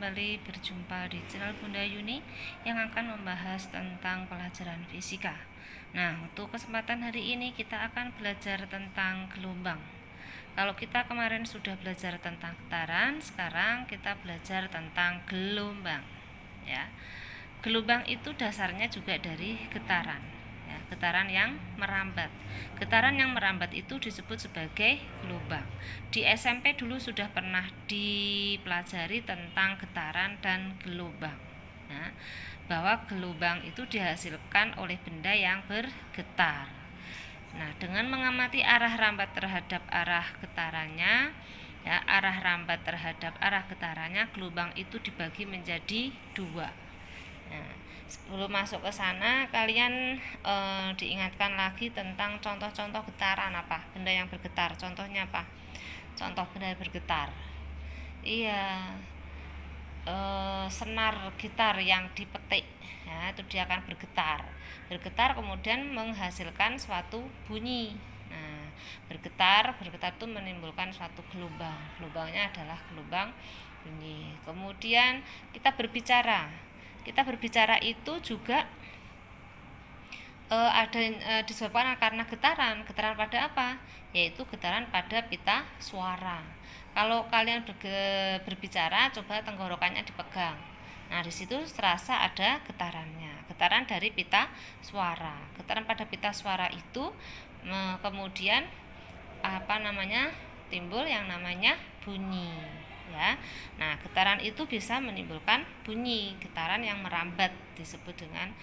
kembali berjumpa di channel Bunda Yuni yang akan membahas tentang pelajaran fisika. Nah, untuk kesempatan hari ini kita akan belajar tentang gelombang. Kalau kita kemarin sudah belajar tentang getaran, sekarang kita belajar tentang gelombang. Ya, gelombang itu dasarnya juga dari getaran. Ya, getaran yang merambat. Getaran yang merambat itu disebut sebagai gelombang. Di SMP dulu sudah pernah dipelajari tentang getaran dan gelombang. Nah, bahwa gelombang itu dihasilkan oleh benda yang bergetar. Nah, dengan mengamati arah rambat terhadap arah getarannya, ya, arah rambat terhadap arah getarannya, gelombang itu dibagi menjadi dua. Nah, sebelum masuk ke sana, kalian diingatkan lagi tentang contoh-contoh getaran apa? Benda yang bergetar. Contohnya apa? Contoh benda yang bergetar. Iya, senar gitar yang dipetik. Ya, itu dia akan bergetar. Bergetar kemudian menghasilkan suatu bunyi. Nah, bergetar itu menimbulkan suatu gelombang. Gelombangnya adalah gelombang bunyi. Kemudian kita berbicara. Kita berbicara itu juga disebabkan karena getaran. Getaran pada apa? Yaitu getaran pada pita suara. Kalau kalian berbicara, coba tenggorokannya dipegang. Nah, di situ terasa ada getarannya. Getaran dari pita suara. Getaran pada pita suara itu kemudian timbul yang namanya bunyi. Ya. Nah, getaran itu bisa menimbulkan bunyi. Getaran yang merambat disebut dengan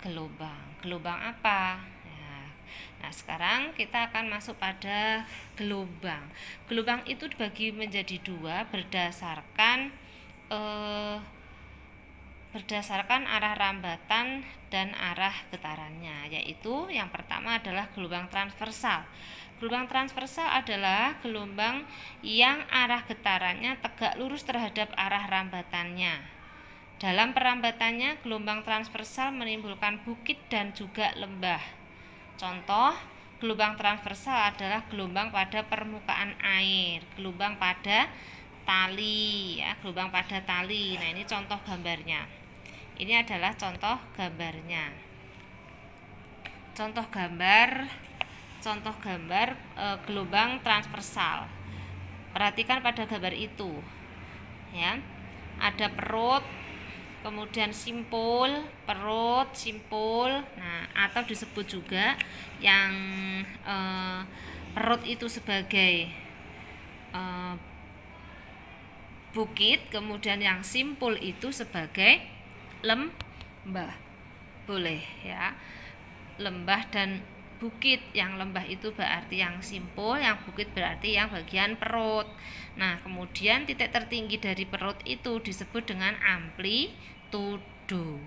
gelombang. Gelombang apa? Ya. Nah, sekarang kita akan masuk pada gelombang. Gelombang itu dibagi menjadi dua berdasarkan arah rambatan dan arah getarannya, yaitu yang pertama adalah gelombang transversal. Gelombang transversal adalah gelombang yang arah getarannya tegak lurus terhadap arah rambatannya. Dalam perambatannya, gelombang transversal menimbulkan bukit dan juga lembah. Contoh, gelombang transversal adalah gelombang pada permukaan air, gelombang pada tali, ya, gelombang pada tali. Nah, ini contoh gambarnya. Ini adalah contoh gambarnya. Contoh gambar gelombang transversal. Perhatikan pada gambar itu. Ya. Ada perut, kemudian simpul, perut, simpul. Nah, atau disebut juga yang perut itu sebagai bukit, kemudian yang simpul itu sebagai lembah. Boleh, ya. Lembah dan bukit. Yang lembah itu berarti yang simpul, yang bukit berarti yang bagian perut. Nah, kemudian titik tertinggi dari perut itu disebut dengan amplitudo.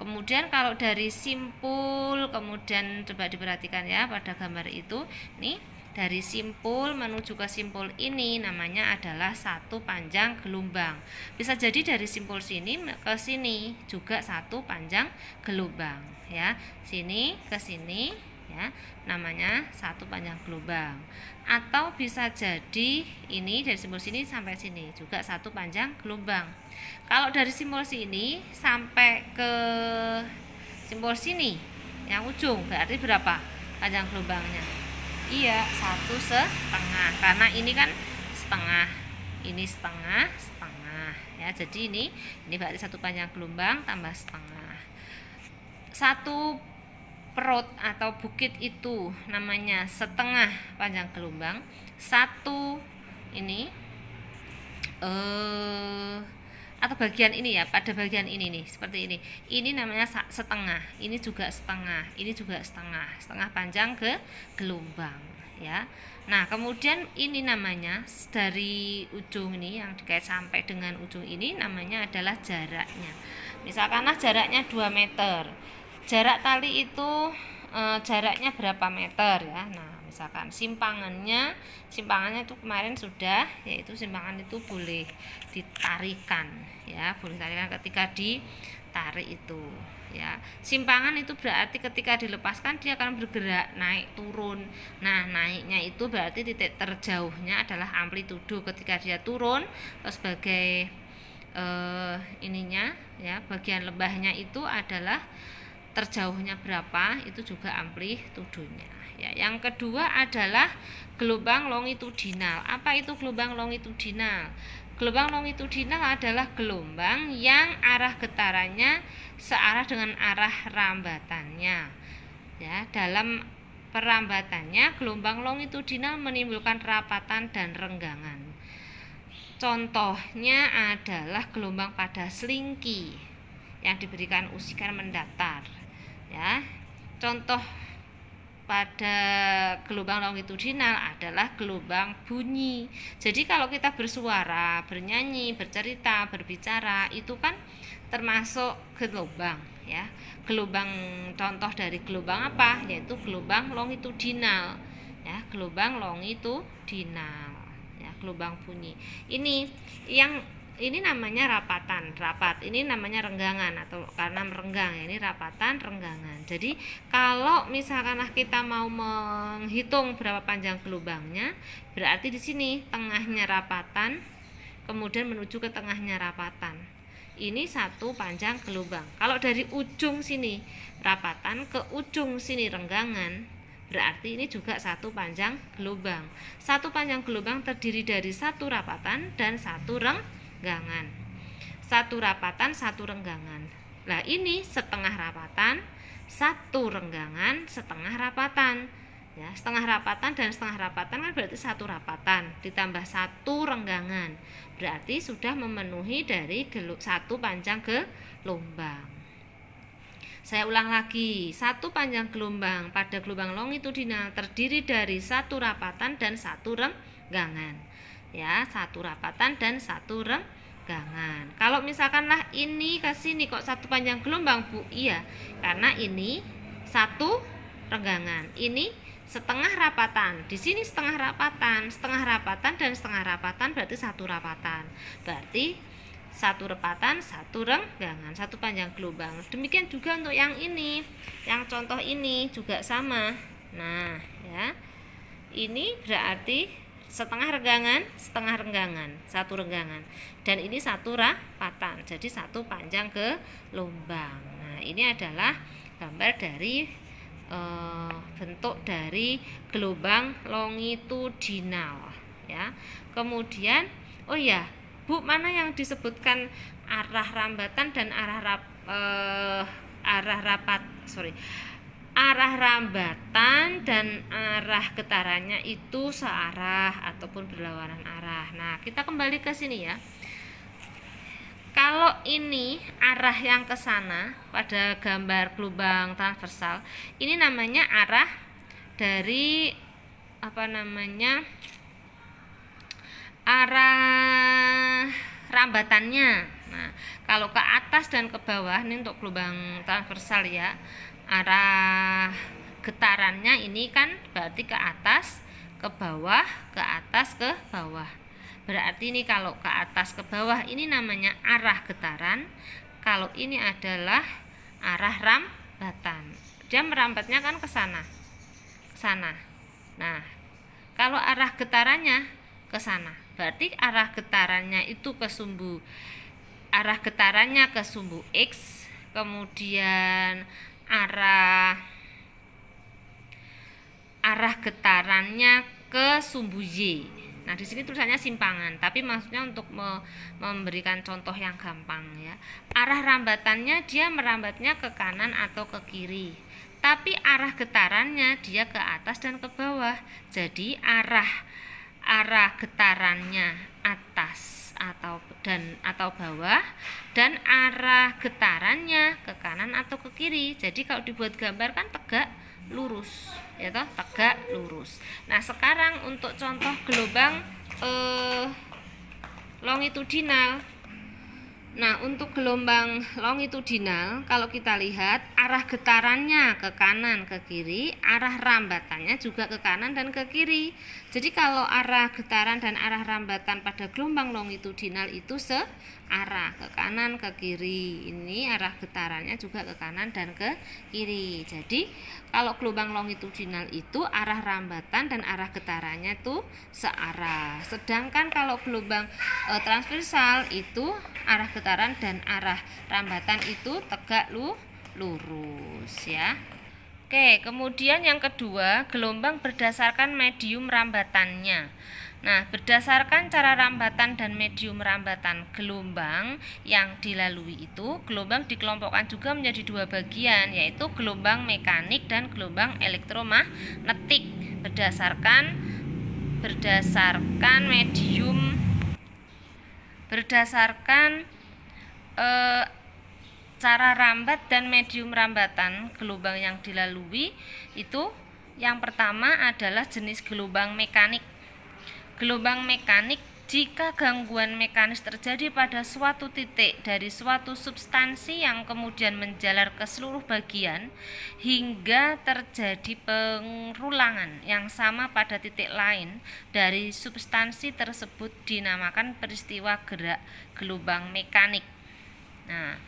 Kemudian kalau dari simpul, kemudian coba diperhatikan ya pada gambar itu. Nih, dari simpul menuju ke simpul ini namanya adalah satu panjang gelombang. Bisa jadi dari simpul sini ke sini juga satu panjang gelombang, ya. Sini ke sini, ya, namanya satu panjang gelombang. Atau bisa jadi ini dari simpul sini sampai sini juga satu panjang gelombang. Kalau dari simpul sini sampai ke simpul sini yang ujung berarti berapa panjang gelombangnya? Iya, 1,5, karena ini kan setengah, ini setengah, ya. Jadi ini berarti satu panjang gelombang tambah setengah. Satu perut atau bukit itu namanya setengah panjang gelombang. Satu ini atau bagian ini, ya, pada bagian ini nih seperti ini. Ini namanya setengah, ini juga setengah, ini juga setengah panjang ke gelombang, ya. Nah, kemudian ini namanya dari ujung ini yang dikait sampai dengan ujung ini namanya adalah jaraknya. Misalkanlah jaraknya 2 meter. Jarak tali itu jaraknya berapa meter, ya. Nah, misalkan simpangannya itu kemarin sudah, yaitu simpangan itu boleh ditarikan, ya, boleh tarikan ketika tarik itu ya. Simpangan itu berarti ketika dilepaskan dia akan bergerak naik turun. Nah, naiknya itu berarti titik terjauhnya adalah amplitudo. Ketika dia turun sebagai ininya ya, bagian lembahnya itu adalah terjauhnya berapa, itu juga amplitudonya ya. Yang kedua adalah gelombang longitudinal. Apa itu gelombang longitudinal? Gelombang longitudinal adalah gelombang yang arah getarannya searah dengan arah rambatannya. Ya, dalam perambatannya gelombang longitudinal menimbulkan rapatan dan renggangan. Contohnya adalah gelombang pada selingki yang diberikan usikan mendatar. Ya, contoh pada gelombang longitudinal adalah gelombang bunyi. Jadi kalau kita bersuara, bernyanyi, bercerita, berbicara itu kan termasuk gelombang ya. Gelombang, contoh dari gelombang apa? Yaitu gelombang longitudinal ya, gelombang longitudinal ya, gelombang bunyi. Ini namanya rapatan, rapat. Ini namanya renggangan atau karena merenggang. Ini rapatan, renggangan. Jadi kalau misalkan kita mau menghitung berapa panjang gelombangnya, berarti di sini tengahnya rapatan, kemudian menuju ke tengahnya rapatan. Ini satu panjang gelombang. Kalau dari ujung sini rapatan ke ujung sini renggangan, berarti ini juga satu panjang gelombang. Satu panjang gelombang terdiri dari satu rapatan dan satu renggangan. Satu rapatan, satu renggangan. Nah, ini setengah rapatan, satu renggangan, setengah rapatan. Ya, setengah rapatan dan setengah rapatan kan berarti satu rapatan ditambah satu renggangan. Berarti sudah memenuhi dari satu panjang gelombang. Saya ulang lagi, satu panjang gelombang pada gelombang longitudinal terdiri dari satu rapatan dan satu renggangan. Ya, satu rapatan dan satu renggangan. Kalau misalkanlah ini ke sini kok satu panjang gelombang, Bu? Iya, karena ini satu renggangan. Ini setengah rapatan. Di sini setengah rapatan dan setengah rapatan berarti satu rapatan. Berarti satu rapatan, satu renggangan, satu panjang gelombang. Demikian juga untuk yang ini. Yang contoh ini juga sama. Nah, ya. Ini berarti setengah renggangan, satu renggangan. Dan ini satu rapatan. Jadi satu panjang gelombang. Nah, ini adalah gambar dari bentuk dari gelombang longitudinal ya. Kemudian oh ya, Bu, mana yang disebutkan arah rambatan dan arah rambatan dan arah getarannya itu searah ataupun berlawanan arah. Nah, kita kembali ke sini ya. Kalau ini arah yang ke sana pada gambar gelombang transversal, ini namanya arah dari arah rambatannya. Nah, kalau ke atas dan ke bawah ini untuk gelombang transversal ya, arah getarannya ini kan berarti ke atas, ke bawah, ke atas, ke bawah. Berarti ini kalau ke atas ke bawah ini namanya arah getaran. Kalau ini adalah arah rambatan. Dia merambatnya kan ke sana. Ke sana. Nah, kalau arah getarannya ke sana, berarti arah getarannya itu ke sumbu. Arah getarannya ke sumbu X, kemudian arah getarannya ke sumbu Y. Nah, di sini tulisannya simpangan, tapi maksudnya untuk memberikan contoh yang gampang ya. Arah rambatannya dia merambatnya ke kanan atau ke kiri. Tapi arah getarannya dia ke atas dan ke bawah. Jadi arah getarannya atas atau bawah dan arah getarannya ke kanan atau ke kiri. Jadi kalau dibuat gambar kan tegak lurus ya toh, tegak lurus. Nah, sekarang untuk contoh gelombang longitudinal Nah, untuk gelombang longitudinal, kalau kita lihat arah getarannya ke kanan ke kiri, arah rambatannya juga ke kanan dan ke kiri. Jadi kalau arah getaran dan arah rambatan pada gelombang longitudinal itu searah, ke kanan ke kiri. Ini arah getarannya juga ke kanan dan ke kiri. Jadi kalau gelombang longitudinal itu arah rambatan dan arah getarannya tuh searah. Sedangkan kalau gelombang transversal itu arah getaran dan arah rambatan itu tegak lurus ya. Oke, kemudian yang kedua, gelombang berdasarkan medium rambatannya. Nah, berdasarkan cara rambatan dan medium rambatan gelombang yang dilalui itu, gelombang dikelompokkan juga menjadi dua bagian, yaitu gelombang mekanik dan gelombang elektromagnetik berdasarkan medium berdasarkan cara rambat dan medium rambatan gelombang yang dilalui itu. Yang pertama adalah jenis gelombang mekanik. Gelombang mekanik jika gangguan mekanis terjadi pada suatu titik dari suatu substansi yang kemudian menjalar ke seluruh bagian hingga terjadi pengulangan yang sama pada titik lain dari substansi tersebut dinamakan peristiwa gerak gelombang mekanik. Nah,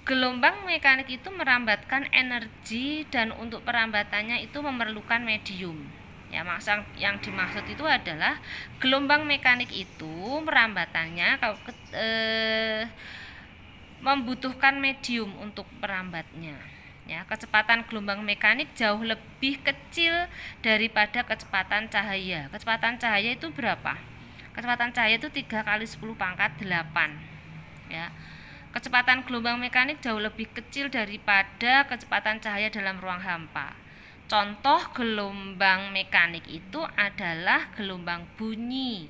gelombang mekanik itu merambatkan energi dan untuk perambatannya itu memerlukan medium. Ya, yang dimaksud itu adalah gelombang mekanik itu merambatannya membutuhkan medium untuk perambatnya. Ya, kecepatan gelombang mekanik jauh lebih kecil daripada kecepatan cahaya. Kecepatan cahaya itu berapa? Kecepatan cahaya itu 3 kali 10 pangkat 8. Ya. Kecepatan gelombang mekanik jauh lebih kecil daripada kecepatan cahaya dalam ruang hampa. Contoh gelombang mekanik itu adalah gelombang bunyi.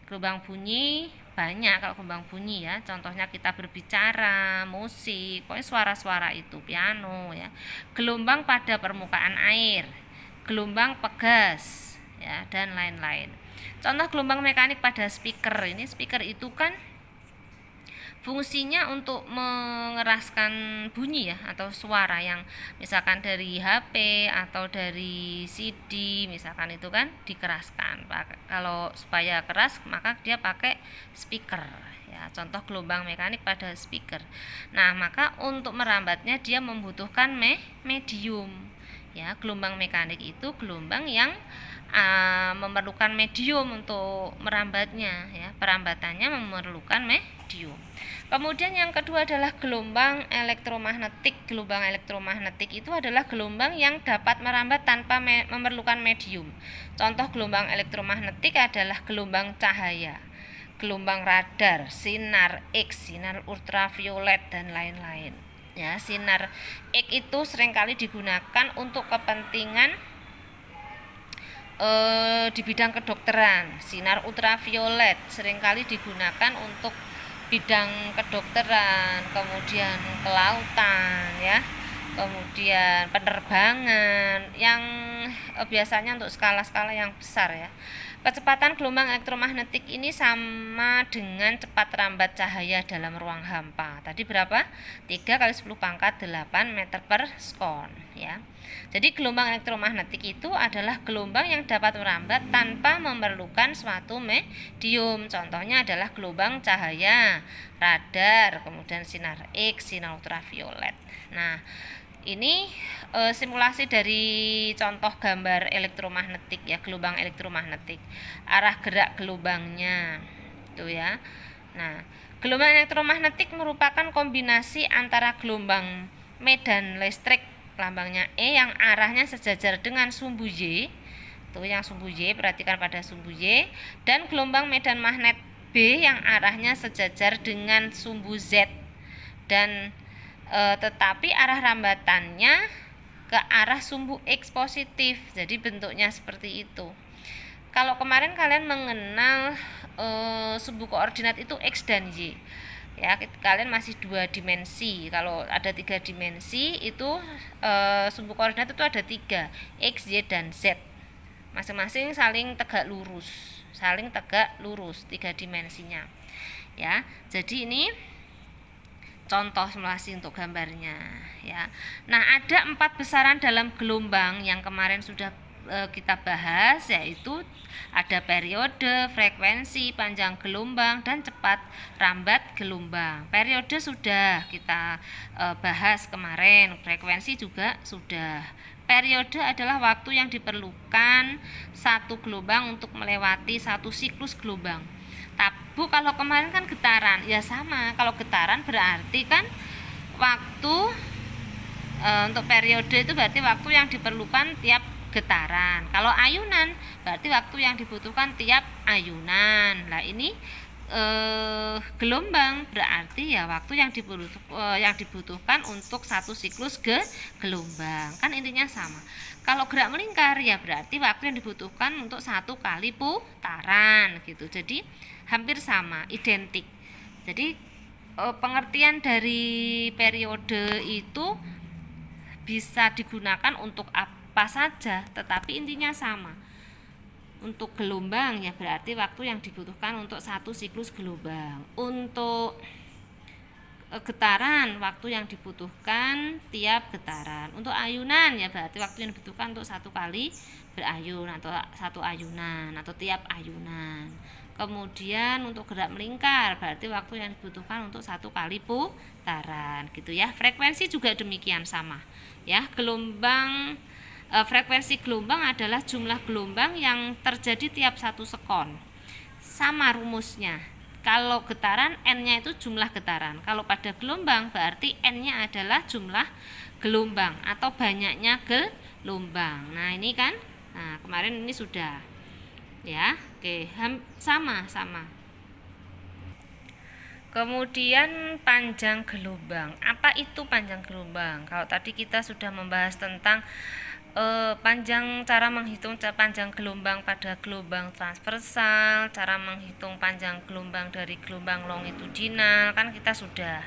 Gelombang bunyi banyak kalau gelombang bunyi ya. Contohnya kita berbicara, musik, pokoknya suara-suara itu, piano ya. Gelombang pada permukaan air, gelombang pegas ya, dan lain-lain. Contoh gelombang mekanik pada speaker. Ini speaker itu kan fungsinya untuk mengeraskan bunyi ya atau suara yang misalkan dari HP atau dari CD misalkan itu kan dikeraskan. Kalau supaya keras maka dia pakai speaker ya. Contoh gelombang mekanik pada speaker. Nah, maka untuk merambatnya dia membutuhkan medium. Ya, gelombang mekanik itu gelombang yang memerlukan medium untuk merambatnya ya. Perambatannya memerlukan medium. Kemudian yang kedua adalah gelombang elektromagnetik. Gelombang elektromagnetik itu adalah gelombang yang dapat merambat tanpa memerlukan medium. Contoh gelombang elektromagnetik adalah gelombang cahaya, gelombang radar, sinar X, sinar ultraviolet dan lain-lain. Ya, sinar X itu seringkali digunakan untuk kepentingan di bidang kedokteran. Sinar ultraviolet seringkali digunakan untuk bidang kedokteran, kemudian kelautan ya, kemudian penerbangan yang biasanya untuk skala-skala yang besar ya. Kecepatan gelombang elektromagnetik ini sama dengan cepat rambat cahaya dalam ruang hampa. Tadi berapa? 3 kali 10 pangkat 8 meter per sekon ya. Jadi gelombang elektromagnetik itu adalah gelombang yang dapat merambat tanpa memerlukan suatu medium. Contohnya adalah gelombang cahaya, radar, kemudian sinar X, sinar ultraviolet. Nah, ini simulasi dari contoh gambar elektromagnetik ya, gelombang elektromagnetik. Arah gerak gelombangnya itu ya. Nah, gelombang elektromagnetik merupakan kombinasi antara gelombang medan listrik lambangnya E yang arahnya sejajar dengan sumbu Y. Tuh yang sumbu Y, perhatikan pada sumbu Y, dan gelombang medan magnet B yang arahnya sejajar dengan sumbu Z. Dan tetapi arah rambatannya ke arah sumbu X positif. Jadi bentuknya seperti itu. Kalau kemarin kalian mengenal sumbu koordinat itu X dan Y. Ya, kalian masih 2 dimensi. Kalau ada 3 dimensi itu sumbu koordinat itu ada 3, X, Y, dan Z. Masing-masing saling tegak lurus 3 dimensinya. ya. Jadi ini contoh simulasi untuk gambarnya, ya. Nah, ada 4 besaran dalam gelombang yang kemarin sudah kita bahas, yaitu ada periode, frekuensi, panjang gelombang, dan cepat rambat gelombang. Periode sudah kita bahas kemarin, frekuensi juga sudah. Periode adalah waktu yang diperlukan satu gelombang untuk melewati satu siklus gelombang. Tapi kalau kemarin kan getaran, ya sama. Kalau getaran berarti kan waktu untuk periode itu berarti waktu yang diperlukan tiap getaran. Kalau ayunan berarti waktu yang dibutuhkan tiap ayunan. Nah, ini gelombang berarti ya waktu yang dibutuhkan untuk satu siklus gelombang. Kan intinya sama. Kalau gerak melingkar ya berarti waktu yang dibutuhkan untuk satu kali putaran gitu. Jadi hampir sama, identik. Jadi pengertian dari periode itu bisa digunakan untuk apa saja, tetapi intinya sama. Untuk gelombang ya berarti waktu yang dibutuhkan untuk satu siklus gelombang. Untuk getaran, waktu yang dibutuhkan tiap getaran. Untuk ayunan ya berarti waktu yang dibutuhkan untuk satu kali berayun atau satu ayunan atau tiap ayunan. Kemudian untuk gerak melingkar berarti waktu yang dibutuhkan untuk satu kali putaran gitu ya. Frekuensi juga demikian sama ya. Frekuensi gelombang adalah jumlah gelombang yang terjadi tiap satu sekon. Sama rumusnya. Kalau getaran N-nya itu jumlah getaran. Kalau pada gelombang berarti N-nya adalah jumlah gelombang atau banyaknya gelombang. Nah, ini kan. Nah, kemarin ini sudah. Ya, oke, sama. Kemudian panjang gelombang. Apa itu panjang gelombang? Kalau tadi kita sudah membahas tentang cara menghitung panjang gelombang pada gelombang transversal, cara menghitung panjang gelombang dari gelombang longitudinal, kan kita sudah.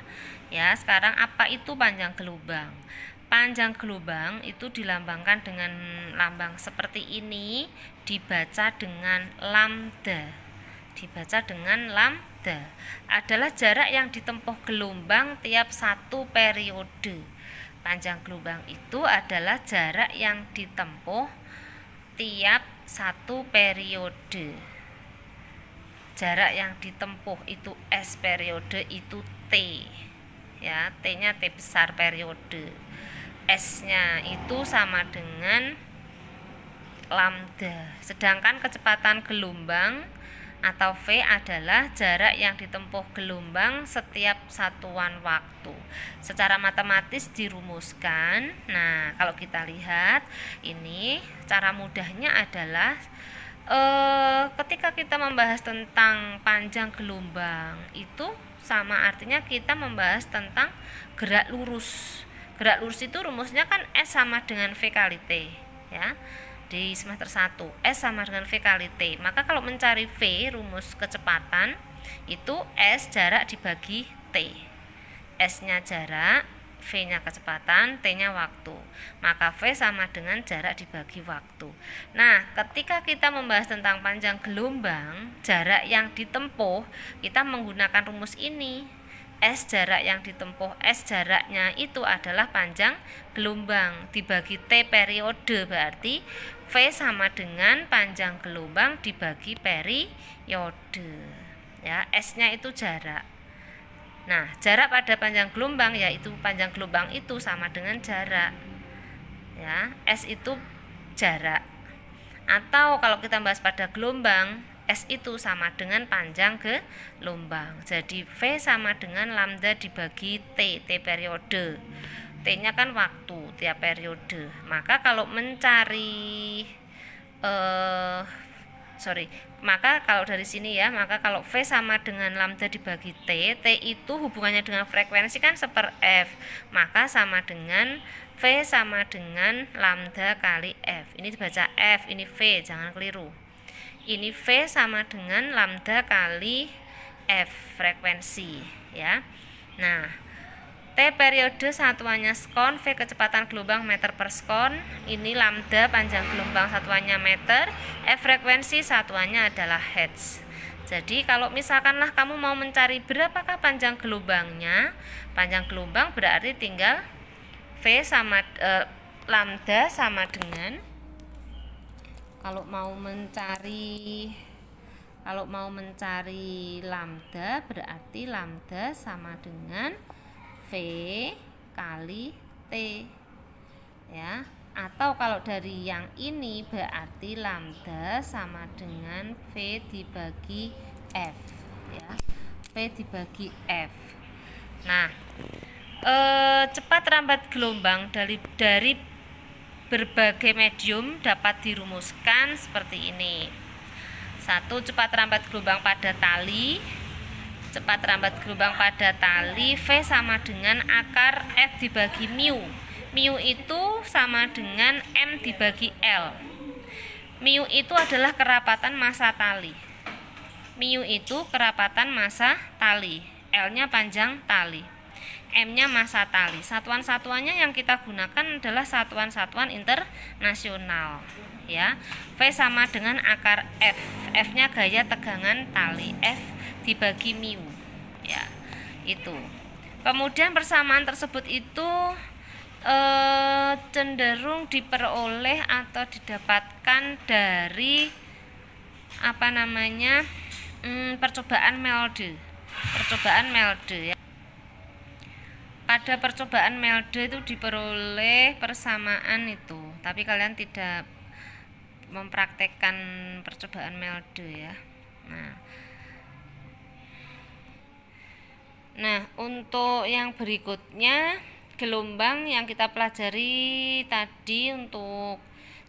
Ya, sekarang apa itu panjang gelombang? Panjang gelombang itu dilambangkan dengan lambang seperti ini, dibaca dengan lambda. Adalah jarak yang ditempuh gelombang tiap satu periode. Panjang gelombang itu adalah jarak yang ditempuh tiap satu periode. Jarak yang ditempuh itu S periode, itu T. Ya, T-nya T besar periode. S-nya itu sama dengan lambda. Sedangkan kecepatan gelombang atau V adalah jarak yang ditempuh gelombang setiap satuan waktu. Secara matematis dirumuskan. Nah, kalau kita lihat ini cara mudahnya adalah ketika kita membahas tentang panjang gelombang itu sama artinya kita membahas tentang gerak lurus. Gerak lurus itu rumusnya kan S sama dengan V kali T, ya. Di semester 1 S sama dengan V kali T. Maka kalau mencari V, rumus kecepatan itu S jarak dibagi T. S-nya jarak, V-nya kecepatan, T-nya waktu. Maka V sama dengan jarak dibagi waktu. Nah, ketika kita membahas tentang panjang gelombang, jarak yang ditempuh, kita menggunakan rumus ini. S jarak yang ditempuh, S jaraknya itu adalah panjang gelombang dibagi T periode, berarti V sama dengan panjang gelombang dibagi periode. Ya, S-nya itu jarak. Nah, jarak pada panjang gelombang yaitu panjang gelombang itu sama dengan jarak. Ya, S itu jarak. Atau kalau kita bahas pada gelombang, S itu sama dengan panjang gelombang. Jadi V sama dengan lambda dibagi T periode. T-nya kan waktu tiap periode. Maka kalau mencari maka kalau dari sini ya, maka kalau V sama dengan lambda dibagi T, T itu hubungannya dengan frekuensi kan seper F. Maka sama dengan V sama dengan lambda kali F. Ini dibaca F, ini V, jangan keliru. Ini V sama dengan lambda kali F frekuensi, ya. Nah, T periode satuannya sekon, V kecepatan gelombang meter per sekon. Ini lambda panjang gelombang satuannya meter, F frekuensi satuannya adalah hertz. Jadi kalau misalkanlah kamu mau mencari berapakah panjang gelombangnya, panjang gelombang berarti tinggal V sama lambda sama dengan, kalau mau mencari lambda berarti lambda sama dengan V kali T, ya. Atau kalau dari yang ini berarti lambda sama dengan V dibagi F, ya. V dibagi F. Nah, cepat lambat gelombang dari berbagai medium dapat dirumuskan seperti ini. 1. Cepat lambat gelombang pada tali. Cepat lambat gelombang pada tali V sama dengan akar F dibagi mu. Mu itu sama dengan M dibagi L. Mu itu adalah kerapatan massa tali. Mu itu kerapatan massa tali. L-nya panjang tali. M-nya massa tali. Satuan-satuannya yang kita gunakan adalah satuan-satuan internasional, ya. V sama dengan akar F. F-nya gaya tegangan tali. F dibagi mu, ya. Itu. Kemudian persamaan tersebut itu cenderung diperoleh atau didapatkan dari percobaan Melde. Ya. Pada percobaan Melde itu diperoleh persamaan itu, tapi kalian tidak mempraktekkan percobaan Melde, ya. Nah, untuk yang berikutnya, gelombang yang kita pelajari tadi untuk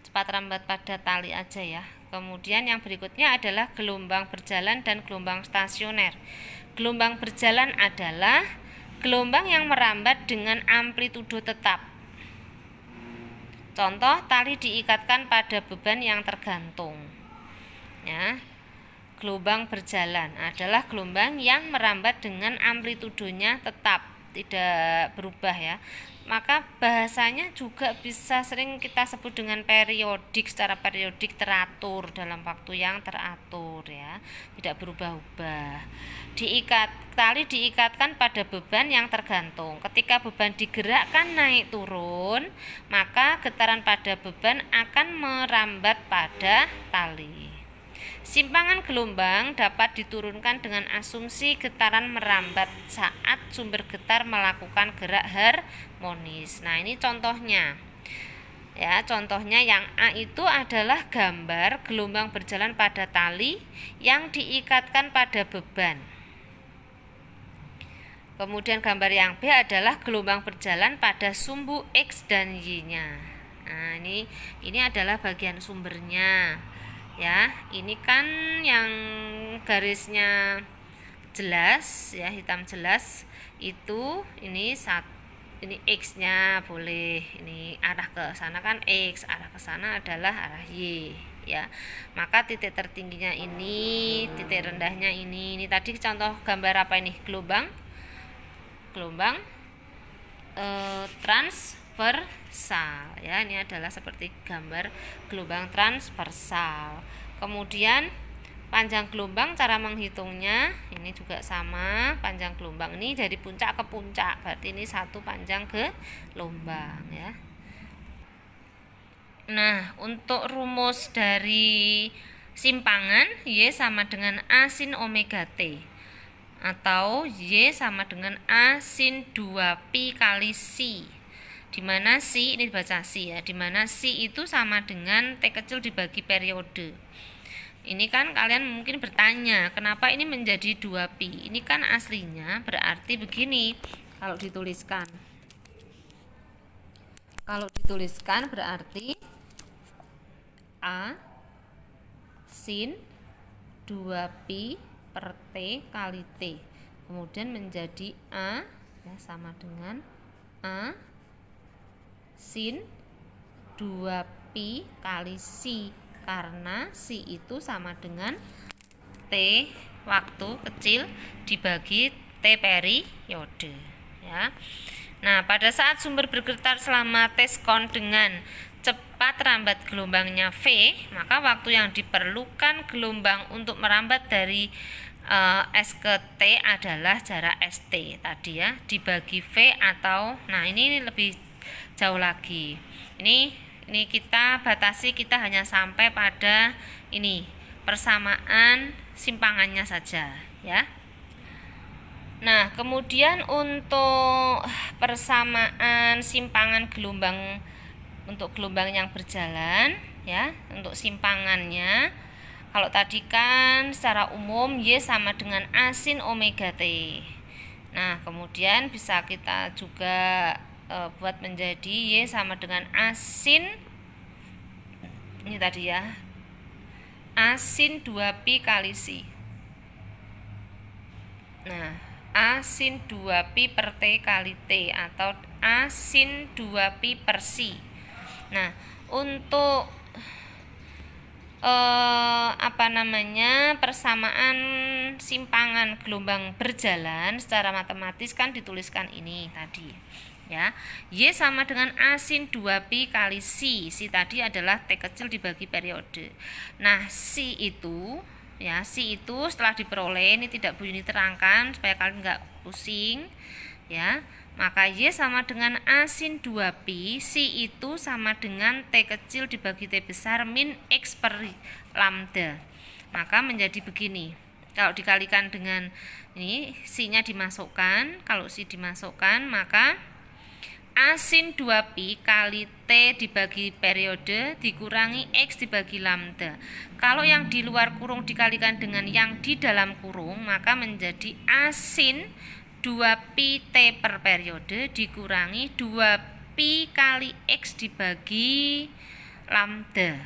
cepat lambat pada tali aja, ya. Kemudian yang berikutnya adalah gelombang berjalan dan gelombang stasioner. Gelombang berjalan adalah gelombang yang merambat dengan amplitudo tetap. Contoh, tali diikatkan pada beban yang tergantung, ya. Gelombang berjalan adalah gelombang yang merambat dengan amplitudonya tetap, tidak berubah, ya. Maka bahasanya juga bisa sering kita sebut dengan periodik, secara periodik teratur dalam waktu yang teratur, ya, tidak berubah-ubah. Tali diikatkan pada beban yang tergantung. Ketika beban digerakkan naik turun, maka getaran pada beban akan merambat pada tali. Simpangan gelombang dapat diturunkan dengan asumsi getaran merambat saat sumber getar melakukan gerak harmonis. Nah, ini contohnya. Ya, contohnya yang A itu adalah gambar gelombang berjalan pada tali yang diikatkan pada beban. Kemudian gambar yang B adalah gelombang berjalan pada sumbu X dan Y-nya. Nah, ini adalah bagian sumbernya. Ya, ini kan yang garisnya jelas, ya, hitam jelas itu ini X-nya boleh, ini arah ke sana kan X, arah ke sana adalah arah Y, ya. Maka titik tertingginya ini, titik rendahnya ini tadi contoh gambar apa ini? Gelombang transversal, ya. Ini adalah seperti gambar gelombang transversal. Kemudian panjang gelombang, cara menghitungnya ini juga sama. Panjang gelombang ini dari puncak ke puncak, berarti ini satu panjang gelombang, ya. Nah, untuk rumus dari simpangan Y sama dengan A sin omega T, atau Y sama dengan A sin 2pi kali C, dimana C ini dibaca C, ya, dimana C itu sama dengan T kecil dibagi periode. Ini kan kalian mungkin bertanya, kenapa ini menjadi 2pi? Ini kan aslinya berarti begini. Kalau dituliskan berarti A sin 2pi per T kali T. Kemudian menjadi A, ya, sama dengan A sin 2pi kali C, karena C itu sama dengan T waktu kecil dibagi T periode, ya. Nah, pada saat sumber bergetar selama T sekon dengan cepat rambat gelombangnya V, maka waktu yang diperlukan gelombang untuk merambat dari S ke T adalah jarak ST tadi ya, dibagi V atau, nah ini lebih jauh lagi. Ini kita batasi, kita hanya sampai pada ini persamaan simpangannya saja ya. Nah, kemudian untuk persamaan simpangan gelombang untuk gelombang yang berjalan ya, untuk simpangannya, kalau tadi kan secara umum Y sama dengan A sin omega T. Nah, kemudian bisa kita juga buat menjadi Y sama dengan A sin, ini tadi ya, A sin 2pi kali Si. Nah, A sin 2pi per T kali T atau A sin 2pi per Si. Nah, untuk persamaan simpangan gelombang berjalan secara matematis kan dituliskan ini tadi ya. Y sama dengan A sin 2pi kali Si. Si tadi adalah T kecil dibagi periode. Nah, Si itu setelah diperoleh, ini tidak Bu Yuni terangkan supaya kalian nggak pusing ya. Maka Y sama dengan A sin 2pi, Si itu sama dengan T kecil dibagi T besar min X per lambda. Maka menjadi begini. Kalau dikalikan dengan ini, Si-nya dimasukkan. Kalau Si dimasukkan, maka A sin 2pi kali T dibagi periode dikurangi X dibagi lambda. Kalau yang di luar kurung dikalikan dengan yang di dalam kurung, maka menjadi A sin 2pi T per periode dikurangi 2pi kali X dibagi lambda,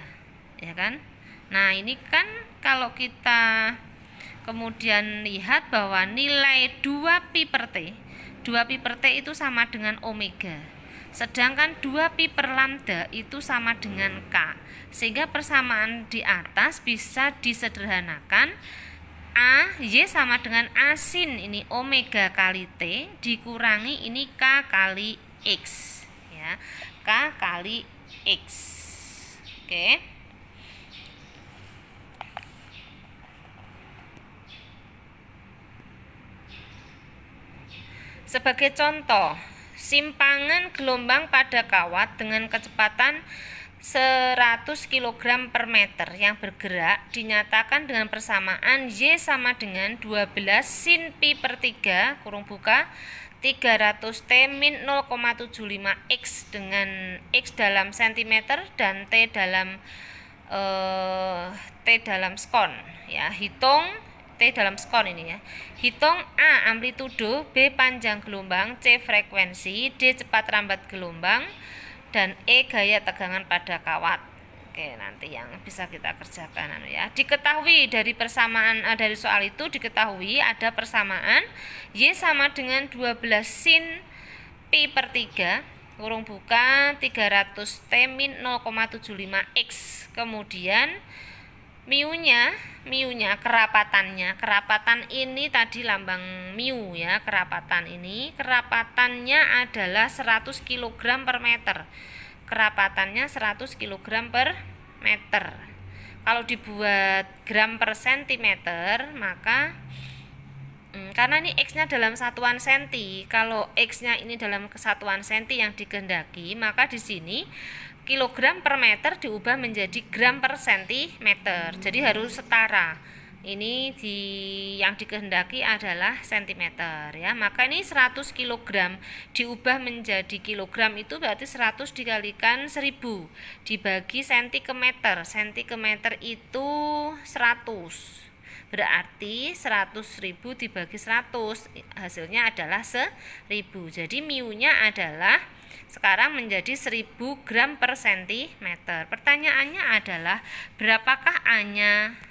ya kan? Nah, ini kan kalau kita kemudian lihat bahwa nilai 2pi per T, 2pi per T itu sama dengan omega, sedangkan 2pi per lambda itu sama dengan K, sehingga persamaan di atas bisa disederhanakan. Y sama dengan A sin ini omega kali T dikurangi ini K kali X ya, K kali X. Oke. Sebagai contoh, simpangan gelombang pada kawat dengan kecepatan 100 kg per meter yang bergerak dinyatakan dengan persamaan Y sama dengan 12 sin pi per 3 kurung buka 300 T min 0,75 X dengan X dalam cm dan T dalam skon ya. Hitung T dalam skon ini ya. Hitung A amplitudo, B panjang gelombang, C frekuensi, D cepat rambat gelombang, dan E gaya tegangan pada kawat. Oke, nanti yang bisa kita kerjakan ya. Diketahui dari persamaan dari soal itu diketahui ada persamaan Y sama dengan 12 sin pi per 3 kurung buka 300 T min 0,75 X. Kemudian miunya kerapatan ini tadi lambang miu ya, kerapatannya adalah 100 kg per meter. Kerapatannya 100 kg per meter. Kalau dibuat gram per sentimeter, maka karena ini X-nya dalam satuan senti, kalau X-nya ini dalam kesatuan senti yang dikehendaki, maka di sini kilogram per meter diubah menjadi gram per sentimeter. Jadi harus setara. Ini yang dikehendaki adalah sentimeter ya. Maka ini 100 kg diubah menjadi kilogram itu berarti 100 dikalikan 1000 dibagi senti ke meter. Senti ke meter itu 100. Berarti 100.000 dibagi 100 hasilnya adalah 1000. Jadi miunya adalah sekarang menjadi 1000 gram per sentimeter. Pertanyaannya adalah berapakah A-nya?